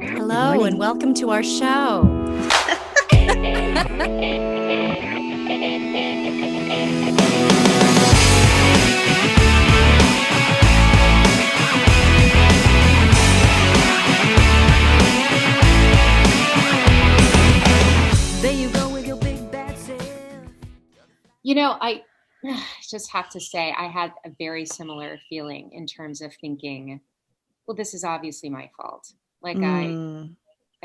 Hello and welcome to our show. There you go with your big bad self. I just have to say I had a very similar feeling in terms of thinking, well, this is obviously my fault. Like I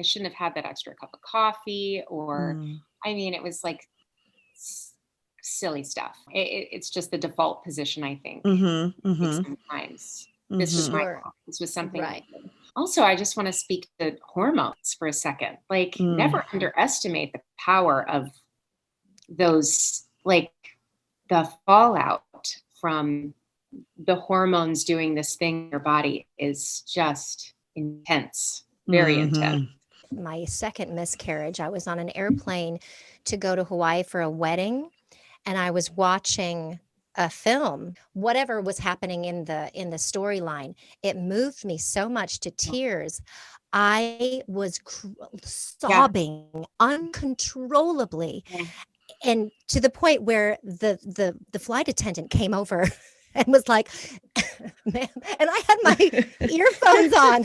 shouldn't have had that extra cup of coffee, or it was like silly stuff. It's just the default position, I think. Sometimes this was my fault. This was something. Right. Also, I just want to speak to hormones for a second. Like, never underestimate the power of those, like the fallout from the hormones doing this thing in your body is just intense, very intense. My second miscarriage, I was on an airplane to go to Hawaii for a wedding, and I was watching a film. Whatever was happening in the storyline, it moved me so much to tears. I was sobbing uncontrollably, and to the point where the flight attendant came over and was like, "Ma'am," and I had my earphones on,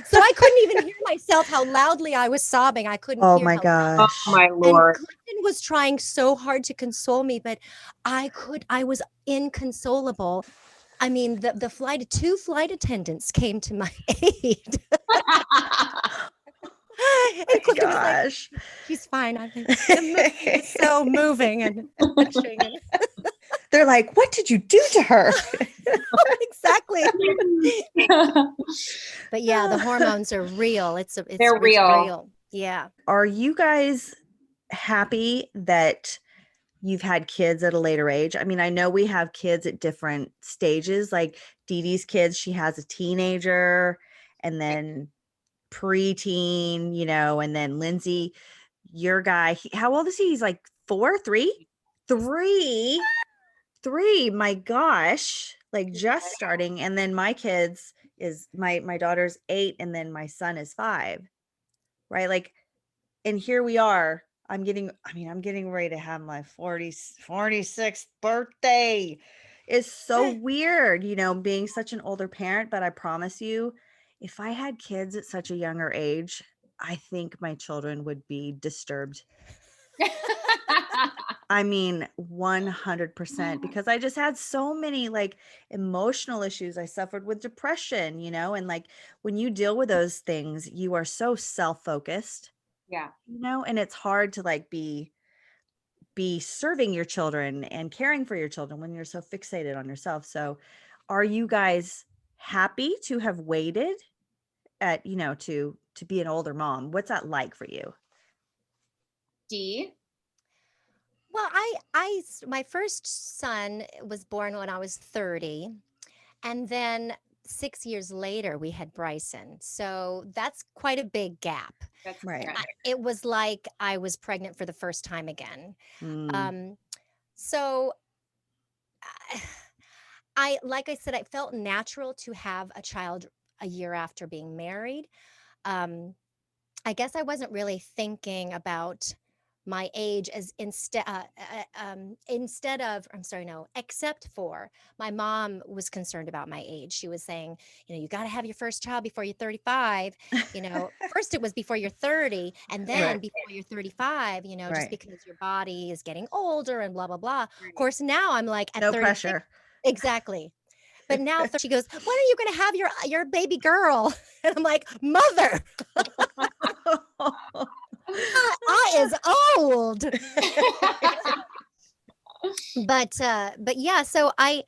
so I couldn't even hear myself how loudly I was sobbing. I couldn't hear. Oh my gosh. Oh my Lord. And Clifton was trying so hard to console me, but I was inconsolable. I mean, two flight attendants came to my aid. And Clifton was like, "She's fine. I think it's so moving and touching." They're like, "What did you do to her?" Exactly. But yeah, the hormones are real. They're real. Yeah. Are you guys happy that you've had kids at a later age? I mean, I know we have kids at different stages. Like Deedee's kids, she has a teenager, and then preteen, and then Lindsey, your guy, how old is he? He's like 4, 3. My gosh, like just starting. And then my kids is my daughter's 8, and then my son is 5, right? Like, and here we are. I'm getting ready to have my 46th birthday. It's so weird, being such an older parent. But I promise you, if I had kids at such a younger age, I think my children would be disturbed. I mean, 100%, because I just had so many like emotional issues. I suffered with depression, and like when you deal with those things, you are so self-focused. Yeah. And it's hard to like be serving your children and caring for your children when you're so fixated on yourself. So are you guys happy to have waited at, to be an older mom? What's that like for you? Dee? Well, my first son was born when I was 30, and then 6 years later we had Bryson. So that's quite a big gap. That's right. It was like I was pregnant for the first time again. So like I said, I felt natural to have a child a year after being married. I guess I wasn't really thinking about my age as except for my mom was concerned about my age. She was saying, you got to have your first child before you're 35. First it was before you're 30, and then before you're 35, just because your body is getting older and blah, blah, blah. Of course, now I'm like at no 36. Pressure. Exactly. But now she goes, "When are you going to have your baby girl?" And I'm like, "Mother, I is old." But yeah, so I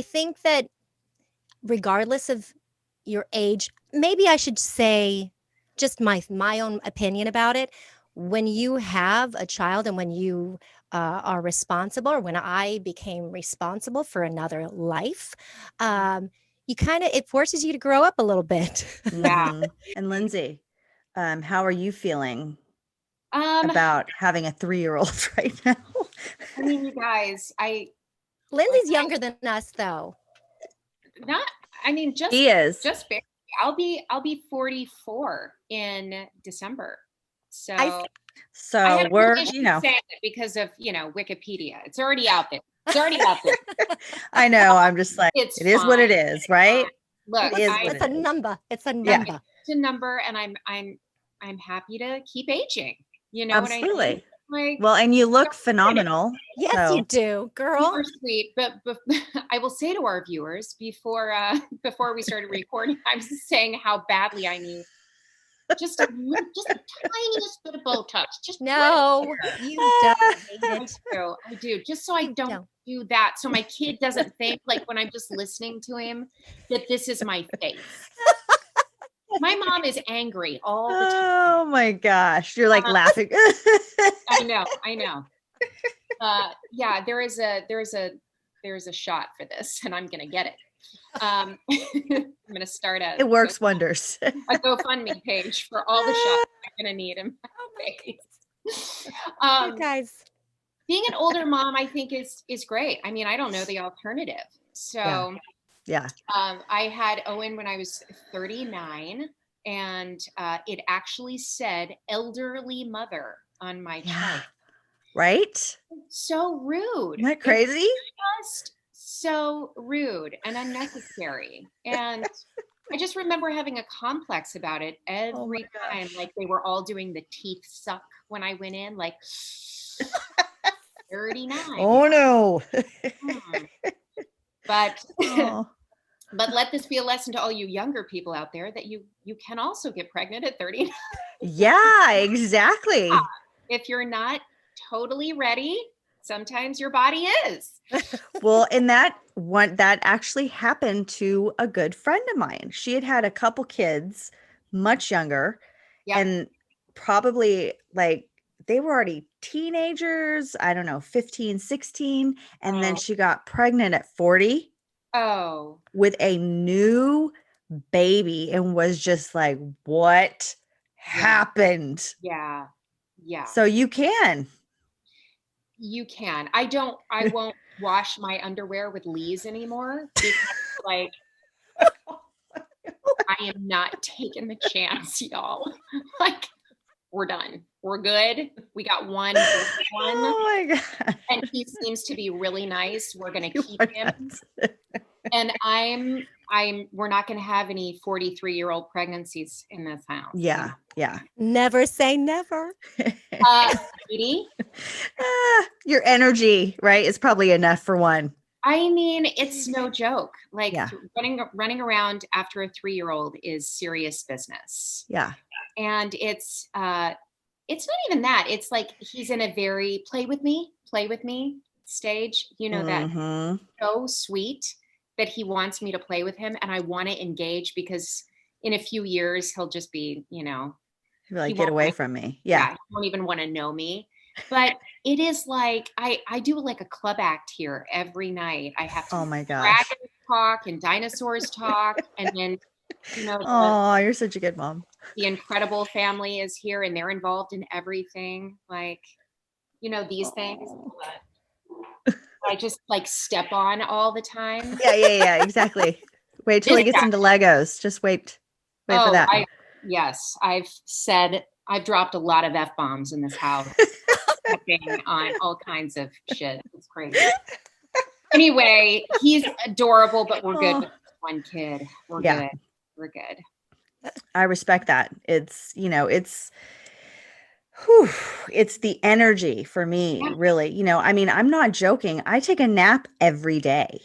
think that regardless of your age, maybe I should say just my own opinion about it. When you have a child and when you are responsible, or when I became responsible for another life, it forces you to grow up a little bit. Yeah. And Lindsey, how are you feeling about having a 3-year-old right now? I mean, you guys, Lindsey's younger than us, though. He is. Just barely. I'll be 44 in December. So I So I have we're, no issue saying it because of, Wikipedia. It's already out there. It's already out there. I know. I'm just like, It's it is what it fine. is, right? Look, It is it's what a it is. number. It's a Yeah. number. It's a number, and I'm happy to keep aging. You know what I mean? Absolutely. Like, Well, and you look phenomenal. Yes, so. you do, girl. super sweet. But I will say to our viewers before we started recording, I was saying how badly I need just the tiniest bit of Botox. Just No, you don't hate it. I do. Just so I You don't do that. So my kid doesn't think, like, when I'm just listening to him, that this is my face. My mom is angry all the time. Oh my gosh. You're like laughing. I know. Yeah, there is a shot for this, and I'm gonna get it. I'm gonna start It works wonders. a GoFundMe page for all the shots I'm gonna need in my face. You guys. Being an older mom, I think is great. I mean, I don't know the alternative. So Yeah. I had Owen when I was 39, and it actually said elderly mother on my chart. Right? So rude. Isn't that crazy? Just so rude and unnecessary. And I just remember having a complex about it every time. Like, they were all doing the teeth suck when I went in, like 39. Oh no. But Oh. but let this be a lesson to all you younger people out there that you can also get pregnant at 39. Yeah, exactly. If you're not totally ready, sometimes your body is. Well, and that actually happened to a good friend of mine. She had a couple kids much younger, and probably like they were already teenagers, I don't know, 15, 16, and then she got pregnant at 40 with a new baby and was just like, what happened? Yeah. So you can. I won't wash my underwear with Lee's anymore because, like, I am not taking the chance, y'all. Like, we're done. We're good. We got one. Oh my God. And he seems to be really nice. We're going to keep him. And we're not going to have any 43-year-old pregnancies in this house. Yeah. Never say never. Deedee? Your energy, right, is probably enough for one. I mean, it's no joke. Like, Yeah. running around after a 3-year-old is serious business. Yeah. And it's not even that. It's like he's in a very play with me stage. You know, that so sweet that he wants me to play with him, and I want to engage because in a few years he'll just be, He'll like, get away from me. Yeah. He won't even want to know me. But it is like I do like a club act here every night. I have to Oh my gosh. dragons talk and dinosaurs talk, and then oh, you're such a good mom. The Incredible family is here, and they're involved in everything. Like, these things. I just like step on all the time. Yeah, exactly. Wait till he gets into Legos. Just wait for that. Yes, I've dropped a lot of F-bombs in this house. On all kinds of shit. It's crazy. Anyway, he's adorable, but we're good with one kid. We're good. I respect that. It's, it's the energy for me, really. I mean, I'm not joking. I take a nap every day.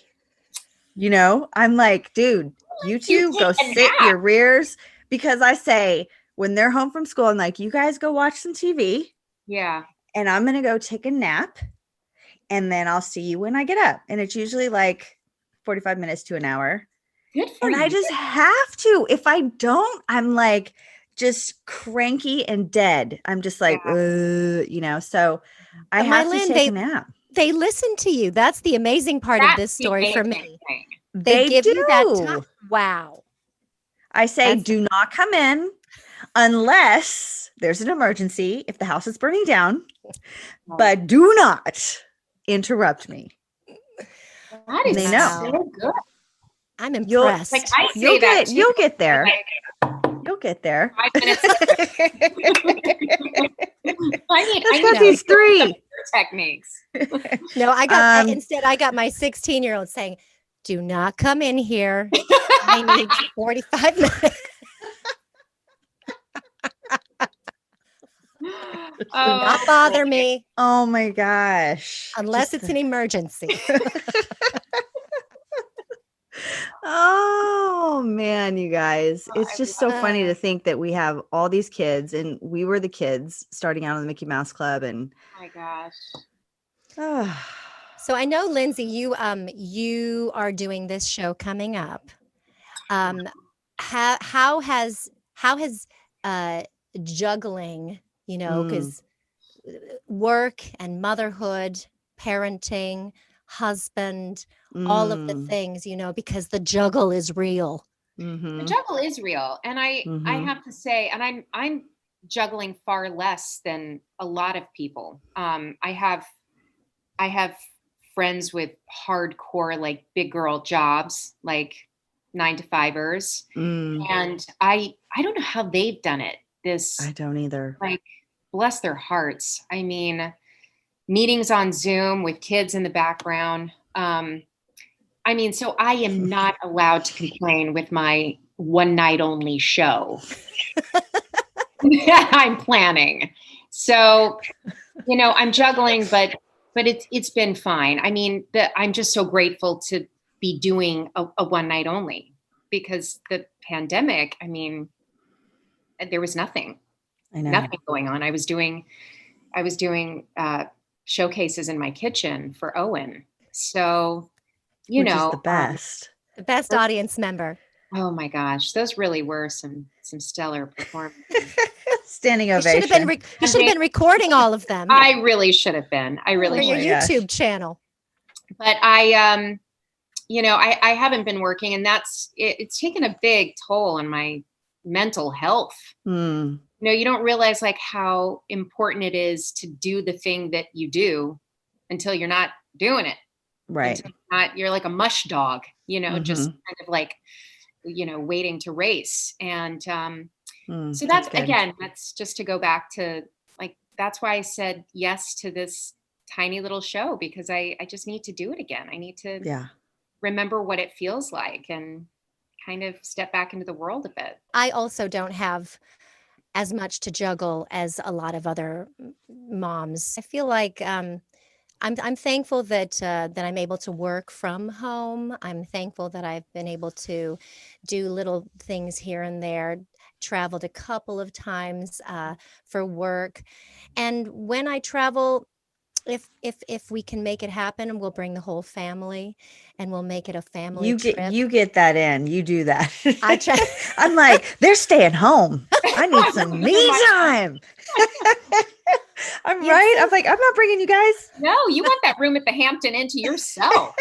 I'm like, dude, you two go sit your rears, because I say when they're home from school, I'm like, you guys go watch some TV. Yeah. And I'm going to go take a nap, and then I'll see you when I get up. And it's usually like 45 minutes to an hour. Good for you. I just have to. If I don't, I'm like just cranky and dead. I'm just like, so I have to take a nap. They listen to you. That's the amazing part of this story for me. They give you that time. Wow. I say, do not come in unless there's an emergency, if the house is burning down, but do not interrupt me. That is so good. I'm You'll impressed. Like I say you'll get there. You'll get there. 5 minutes. I got these 3 techniques. No, I got instead I got my 16-year-old saying, "Do not come in here. I need 45 minutes. Do not bother me Oh my gosh. unless it's an emergency." Oh man, you guys. It's just so funny to think that we have all these kids and we were the kids starting out in the Mickey Mouse Club and Oh my gosh. So I know, Lindsey, you are doing this show coming up. How has juggling, because work and motherhood, parenting, husband, all of the things, because the juggle is real. The juggle is real, and I have to say, and I'm juggling far less than a lot of people. I have friends with hardcore, like big girl jobs, like 9-to-5ers. And I don't know how they've done it. I don't either. Like, bless their hearts. I mean, meetings on Zoom with kids in the background. I mean, so I am not allowed to complain with my one night only show that I'm planning. So, I'm juggling, but it's been fine. I mean, I'm just so grateful to be doing a one night only, because the pandemic, I mean, there was nothing going on. I was doing showcases in my kitchen for Owen. So, Which is the best. The best audience member. Oh my gosh, those really were some stellar performances. Standing ovation. You should have been recording all of them. I really should have been. I really should. For your YouTube channel. But I haven't been working, and it's taken a big toll on my mental health. You don't realize like how important it is to do the thing that you do until you're not doing it. Right. You're like a mush dog, just kind of like, waiting to race. And so that's just to go back to, like, that's why I said yes to this tiny little show, because I just need to do it again. I need to remember what it feels like and kind of step back into the world a bit. I also don't have as much to juggle as a lot of other moms. I feel like I'm thankful that I'm able to work from home. I'm thankful that I've been able to do little things here and there. Traveled a couple of times for work, and when I travel, if we can make it happen, we'll bring the whole family, and we'll make it a family trip. You get that in. You do that. I try. I'm like, they're staying home. I need some me time. I'm right. I'm like, I'm not bringing you guys. No, you want that room at the Hampton Inn to yourself.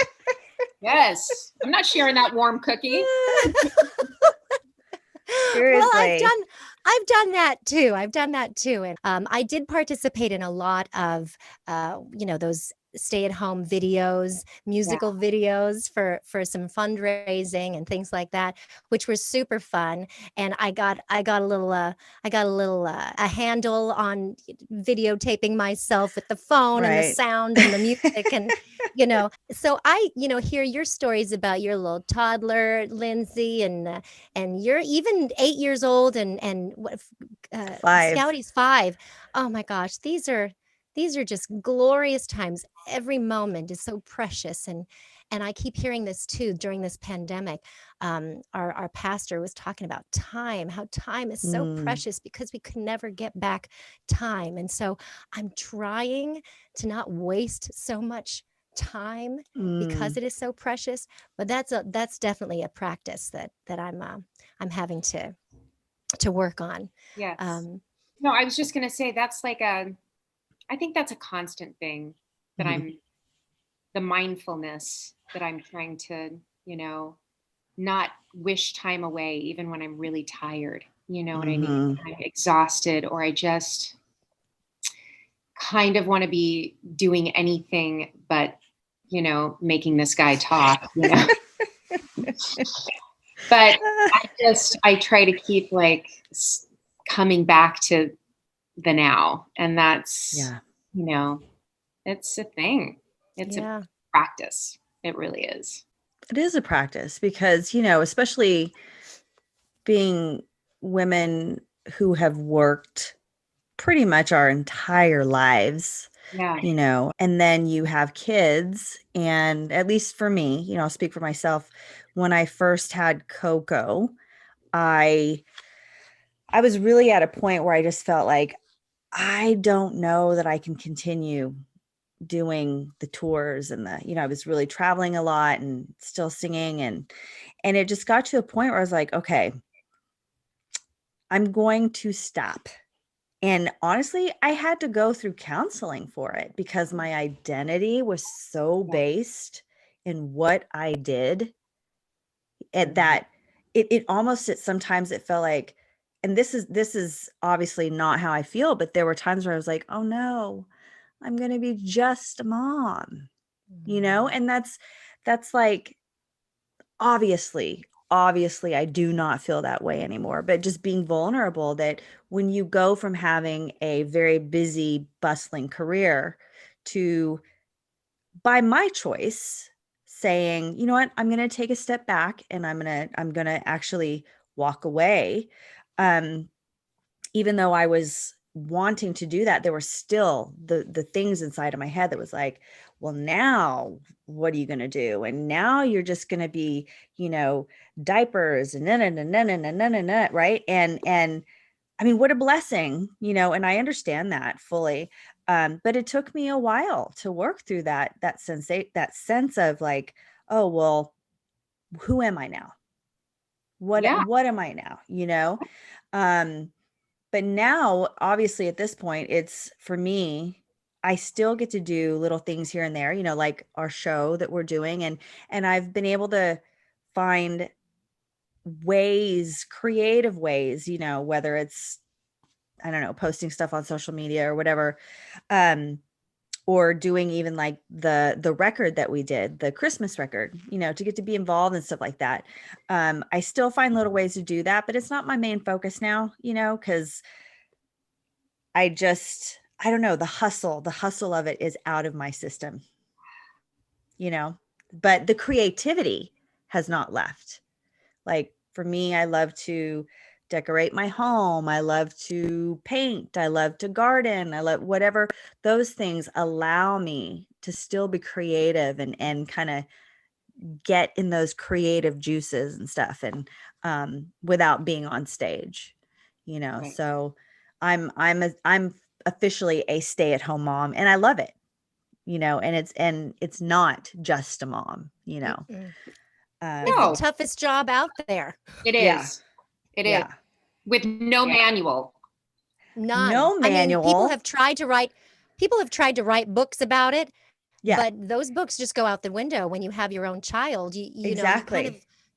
Yes. I'm not sharing that warm cookie. Seriously. Well, I've done that too. And I did participate in a lot of, those stay-at-home videos, musical videos for some fundraising and things like that, which were super fun. And I got a little a handle on videotaping myself with the phone and the sound and the music and so I hear your stories about your little toddler, Lindsey, and you're even 8 years old and 5. Scouty's 5. Oh my gosh, these are just glorious times. Every moment is so precious. And I keep hearing this too during this pandemic. Our pastor was talking about time, how time is so precious because we could never get back time. And so I'm trying to not waste so much time because it is so precious. But that's definitely a practice that I'm having to work on. Yes. No, I was just going to say that's like I think that's a constant thing that the mindfulness that I'm trying to, not wish time away, even when I'm really tired, what I mean? I'm exhausted, or I just kind of want to be doing anything but, making this guy talk, But I try to keep like coming back to the now. And that's, you know, it's a thing. It's a practice. It really is. It is a practice because, you know, especially being women who have worked pretty much our entire lives, you know, and then you have kids. And at least for me, you know, I'll speak for myself. When I first had Coco, I was really at a point where I just felt like, I don't know that I can continue doing the tours and the, you know, I was really traveling a lot and still singing. And it just got to a point where I was like, okay, I'm going to stop. And honestly, I had to go through counseling for it because my identity was so based in what I did at that it almost, sometimes it felt like, and this is obviously not how I feel, but there were times where I was like, oh no, I'm going to be just a mom, you know? And that's like, obviously I do not feel that way anymore, but just being vulnerable that when you go from having a very busy, bustling career to, by my choice, saying, you know what, I'm going to take a step back and I'm going to actually walk away. Even though I was wanting to do that, there were still the things inside of my head that was like, well, now what are you going to do? And now you're just going to be, you know, diapers and right. And I mean, what a blessing, you know, and I understand that fully. But it took me a while to work through that sense of like, oh, well, who am I now? What am I now? You know? But now, obviously, at this point, it's for me, I still get to do little things here and there, you know, like our show that we're doing. And I've been able to find ways, creative ways, you know, whether it's, I don't know, posting stuff on social media or whatever, or doing even like the record that we did, the Christmas record, you know, to get to be involved and stuff like that. I still find little ways to do that, but it's not my main focus now, you know, because I don't know, the hustle of it is out of my system, you know, but the creativity has not left. Like for me, I love to decorate my home. I love to paint. I love to garden. I love whatever. Those things allow me to still be creative and kind of get in those creative juices and stuff, and without being on stage, you know. So I'm officially a stay-at-home mom, and I love it, you know. And it's not just a mom, you know. It's the toughest job out there. It is. It is. With no manual. None. No manual. I mean, people have tried to write books about it, but those books just go out the window when you have your own child. You know,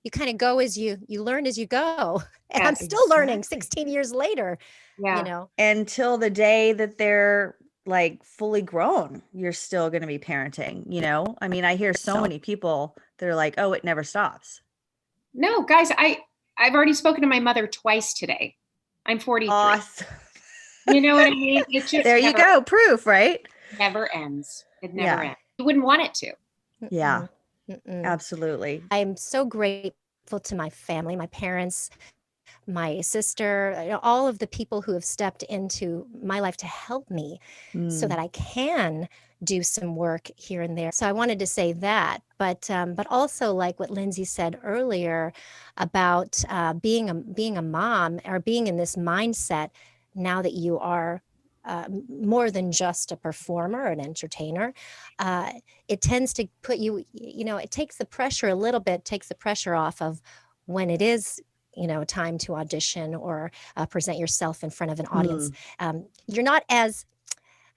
you kind of go as you learn as you go. And I'm still learning 16 years later, you know. Until the day that they're like fully grown, you're still going to be parenting, you know? I mean, I hear so many people that are like, oh, it never stops. No, guys, I've already spoken to my mother twice today. I'm 43. Awesome. You know what I mean? It just there you go. Proof, right? Never ends. It never ends. You wouldn't want it to. Yeah. Absolutely. I'm so grateful to my family, my parents, my sister, you know, all of the people who have stepped into my life to help me so that I can do some work here and there. So I wanted to say that, but also like what Lindsey said earlier about being a mom, or being in this mindset now that you are more than just a performer, an entertainer. It tends to put you, you know, it takes the pressure a little bit, takes the pressure off of when it is, you know, time to audition or present yourself in front of an audience. You're not as,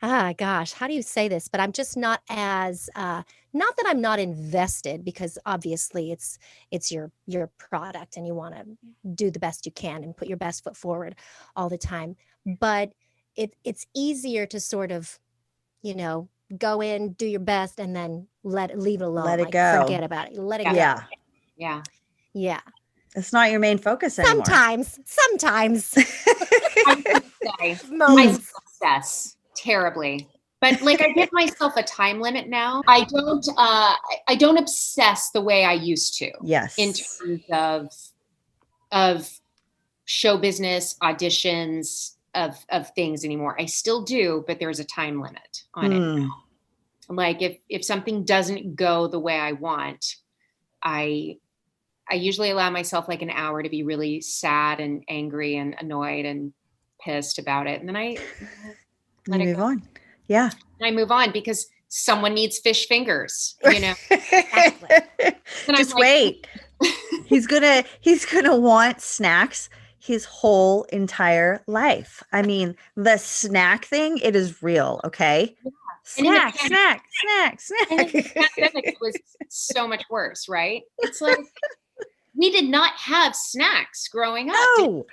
gosh, how do you say this? But I'm just not as, not that I'm not invested, because obviously it's your product and you want to do the best you can and put your best foot forward all the time. But it's easier to sort of, you know, go in, do your best, and then leave it alone. Let it go. Forget about it. Let it go. Yeah. Yeah. It's not your main focus anymore. Sometimes. I would say I Moments. obsess terribly. But like I give myself a time limit now. I don't obsess the way I used to. Yes. In terms of show business, auditions, of things anymore. I still do, but there's a time limit on it now. Like if something doesn't go the way I want, I usually allow myself like an hour to be really sad and angry and annoyed and pissed about it. And then I let it move go. on. Yeah. I move on because someone needs fish fingers, Just wait. He's gonna want snacks his whole entire life. I mean, the snack thing, it is real, okay? Yeah. Snack. And in the pandemic, it was so much worse, right? It's like we did not have snacks growing up. No.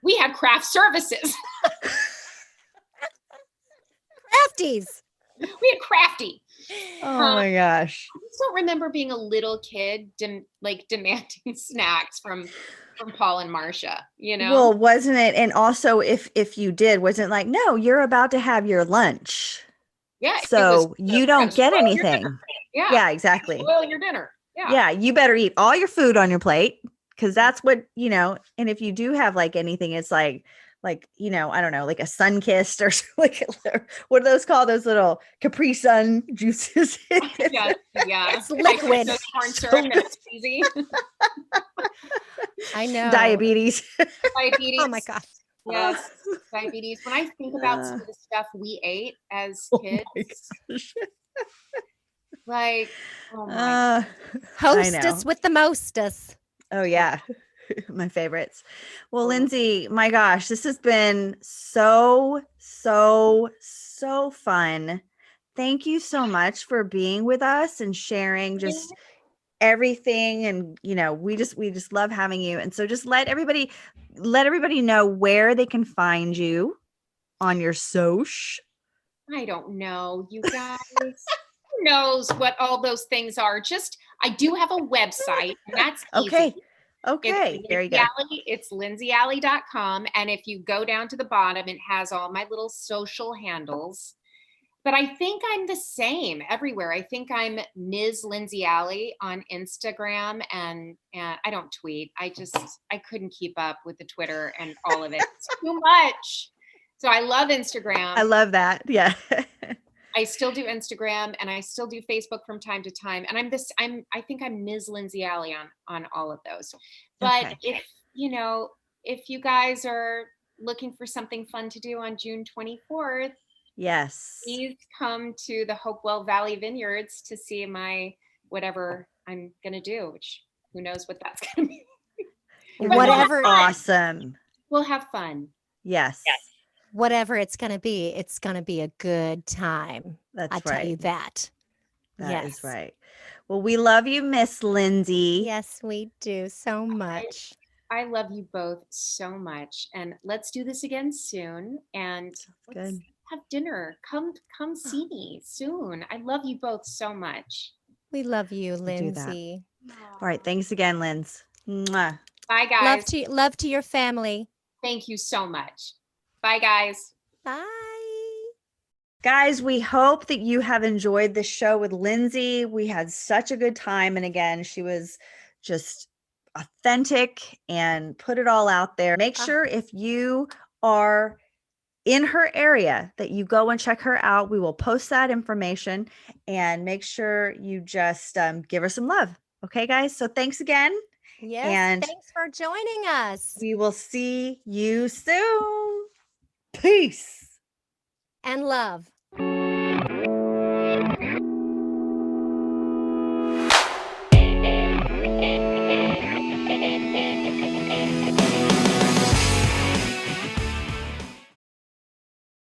We had craft services. Crafties. We had crafty. Oh my gosh. I just don't remember being a little kid demanding snacks from Paul and Marcia, Well, wasn't it? And also if you did, wasn't like, no, you're about to have your lunch. Yeah. So you don't get anything. Yeah, exactly. Spoil your dinner. Yeah. You better eat all your food on your plate. Cause that's what, and if you do have like anything, it's like, I don't know, like a sun kissed or like, what are those called? Those little Capri Sun juices. Yeah. It's liquid. Like corn syrup and it's easy. I know. Diabetes. Oh my gosh. Yes. Diabetes. When I think about some of the stuff we ate as kids, like, oh my hostess with the mostess. Oh yeah. My favorites. Well, Lindsey, my gosh, this has been so fun. Thank you so much for being with us and sharing just everything. And we just love having you. And so just let everybody know where they can find you on your soch. I don't know, you guys. Who knows what all those things are? I do have a website, and that's easy. Okay. There you go. It's lindseyalley.com. And if you go down to the bottom, it has all my little social handles. But I think I'm the same everywhere. I think I'm Ms. Lindsey Alley on Instagram, and I don't tweet. I couldn't keep up with the Twitter and all of it. It's too much. So I love Instagram. I love that. Yeah. I still do Instagram and I still do Facebook from time to time. And I think I'm Ms. Lindsey Alley on all of those. But if you guys are looking for something fun to do on June 24th, yes, please come to the Hopewell Valley Vineyards to see my whatever I'm going to do, which who knows what that's going to be. Whatever. Awesome. We'll have fun. Yes. Whatever it's going to be a good time. That's I tell you that. That is right. Well, we love you, Miss Lindsey. Yes, we do so much. I love you both so much. And let's do this again soon. And let's have dinner. Come see me soon. I love you both so much. We love you, Lindsey. All right. Thanks again, Linz. Mwah. Bye, guys. Love to your family. Thank you so much. Bye, guys. Bye. Guys, we hope that you have enjoyed this show with Lindsey. We had such a good time. And again, she was just authentic and put it all out there. Make sure if you are in her area that you go and check her out. We will post that information and make sure you just give her some love. Okay, guys? So thanks again. Yes, and thanks for joining us. We will see you soon. Peace. And love.